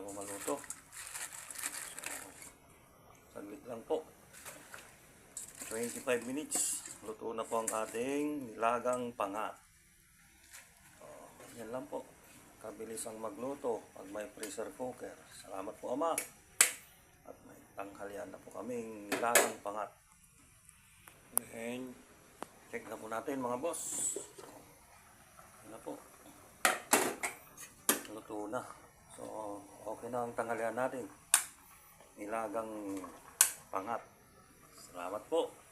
na po maluto. So, saglit lang po. 25 minutes. Luto na po ang ating nilagang pangat. Yan lang po. Kabilis ang magluto pag may pressure cooker. Salamat po, Ama. At may tanghalian na po kaming nilagang pangat. And check na po natin mga boss. Yan na po. Luto na. So, okay na ang tanghalian natin. Nilagang pangat. Salamat po.